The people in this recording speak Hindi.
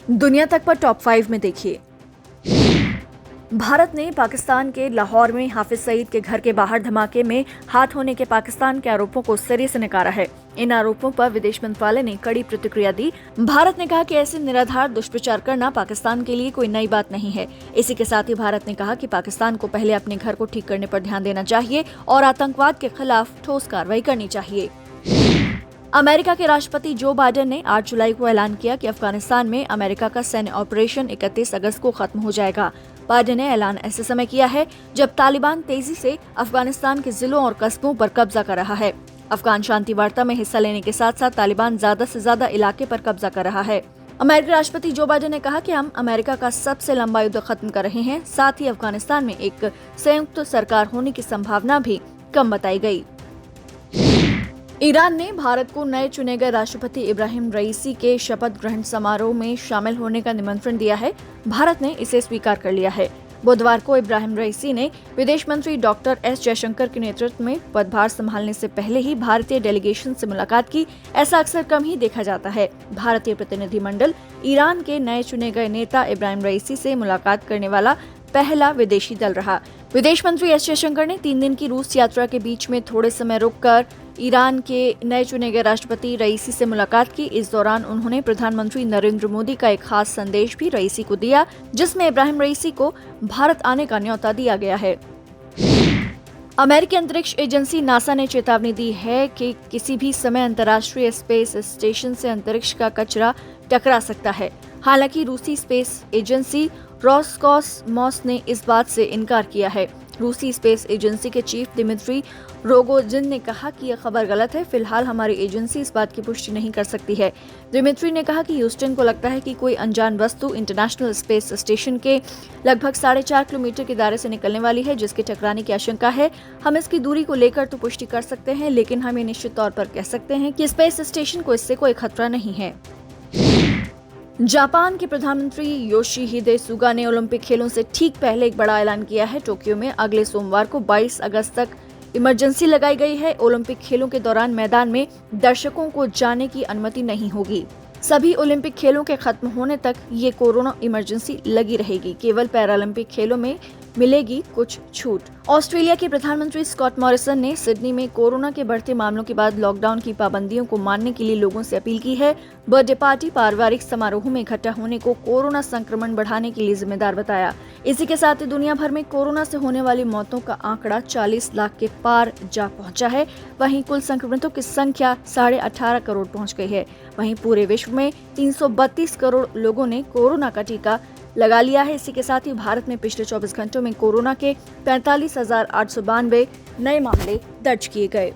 दुनिया तक पर टॉप 5 में देखिए। भारत ने पाकिस्तान के लाहौर में हाफिज सईद के घर के बाहर धमाके में हाथ होने के पाकिस्तान के आरोपों को सिरे से नकारा है। इन आरोपों पर विदेश मंत्रालय ने कड़ी प्रतिक्रिया दी। भारत ने कहा कि ऐसे निराधार दुष्प्रचार करना पाकिस्तान के लिए कोई नई बात नहीं है। इसी के साथ ही भारत ने कहा कि पाकिस्तान को पहले अपने घर को ठीक करने पर ध्यान देना चाहिए और आतंकवाद के खिलाफ ठोस कार्रवाई करनी चाहिए। अमेरिका के राष्ट्रपति जो बाइडेन ने 8 जुलाई को ऐलान किया कि अफगानिस्तान में अमेरिका का सैन्य ऑपरेशन 31 अगस्त को खत्म हो जाएगा। बाइडेन ने ऐलान ऐसे समय किया है जब तालिबान तेजी से अफगानिस्तान के जिलों और कस्बों पर कब्जा कर रहा है। अफगान शांति वार्ता में हिस्सा लेने के साथ साथ तालिबान ज्यादा से ज्यादा इलाके पर कब्जा कर रहा है। अमेरिकी राष्ट्रपति जो बाइडेन ने कहा कि हम अमेरिका का सबसे लंबा युद्ध खत्म कर रहे हैं। साथ ही अफगानिस्तान में एक संयुक्त सरकार होने की संभावना भी कम बताई गई। ईरान ने भारत को नए चुने गए राष्ट्रपति इब्राहिम रईसी के शपथ ग्रहण समारोह में शामिल होने का निमंत्रण दिया है। भारत ने इसे स्वीकार कर लिया है। बुधवार को इब्राहिम रईसी ने विदेश मंत्री डॉक्टर एस जयशंकर के नेतृत्व में पदभार संभालने से पहले ही भारतीय डेलीगेशन से मुलाकात की। ऐसा अक्सर कम ही देखा जाता है। भारतीय प्रतिनिधिमंडल ईरान के नए चुने गए नेता इब्राहिम रईसी से मुलाकात करने वाला पहला विदेशी दल रहा। विदेश मंत्री एस जयशंकर ने 3 दिन की रूस यात्रा के बीच में थोड़े समय रुककर ईरान के नए चुने गए राष्ट्रपति रईसी से मुलाकात की। इस दौरान उन्होंने प्रधानमंत्री नरेंद्र मोदी का एक खास संदेश भी रईसी को दिया, जिसमें इब्राहिम रईसी को भारत आने का न्योता दिया गया है। अमेरिकी अंतरिक्ष एजेंसी नासा ने चेतावनी दी है कि किसी भी समय अंतर्राष्ट्रीय स्पेस स्टेशन से अंतरिक्ष का कचरा टकरा सकता है। हालांकि रूसी स्पेस एजेंसी रोसकॉसमोस ने इस बात से इनकार किया है। रूसी स्पेस एजेंसी के चीफ दिमित्री रोगोजिन ने कहा कि यह खबर गलत है। फिलहाल हमारी एजेंसी इस बात की पुष्टि नहीं कर सकती है। दिमित्री ने कहा कि ह्यूस्टन को लगता है कि कोई अनजान वस्तु इंटरनेशनल स्पेस स्टेशन के लगभग 4.5 किलोमीटर के दायरे से निकलने वाली है, जिसके टकराने की आशंका है। हम इसकी दूरी को लेकर तो पुष्टि कर सकते हैं, लेकिन हम ये निश्चित तौर पर कह सकते हैं कि स्पेस स्टेशन को इससे कोई खतरा नहीं है। जापान के प्रधानमंत्री योशिहिदे सुगा ने ओलंपिक खेलों से ठीक पहले एक बड़ा ऐलान किया है। टोक्यो में अगले सोमवार को 22 अगस्त तक इमरजेंसी लगाई गई है। ओलंपिक खेलों के दौरान मैदान में दर्शकों को जाने की अनुमति नहीं होगी। सभी ओलंपिक खेलों के खत्म होने तक ये कोरोना इमरजेंसी लगी रहेगी। केवल पैरालंपिक खेलों में मिलेगी कुछ छूट। ऑस्ट्रेलिया के प्रधानमंत्री स्कॉट मॉरिसन ने सिडनी में कोरोना के बढ़ते मामलों के बाद लॉकडाउन की पाबंदियों को मानने के लिए लोगों से अपील की है। बर्थडे पार्टी, पारिवारिक समारोह में इकट्ठा होने को कोरोना संक्रमण बढ़ाने के लिए जिम्मेदार बताया। इसी के साथ ही दुनिया भर में कोरोना से होने वाली मौतों का आंकड़ा 40 लाख के पार जा पहुंचा है। वहीं कुल संक्रमितों की संख्या 18.5 करोड़ पहुंच गई है। वहीं पूरे विश्व में 332 करोड़ लोगों ने कोरोना का टीका लगा लिया है। इसी के साथ ही भारत में पिछले 24 घंटों में कोरोना के 45,892 नए मामले दर्ज किए गए।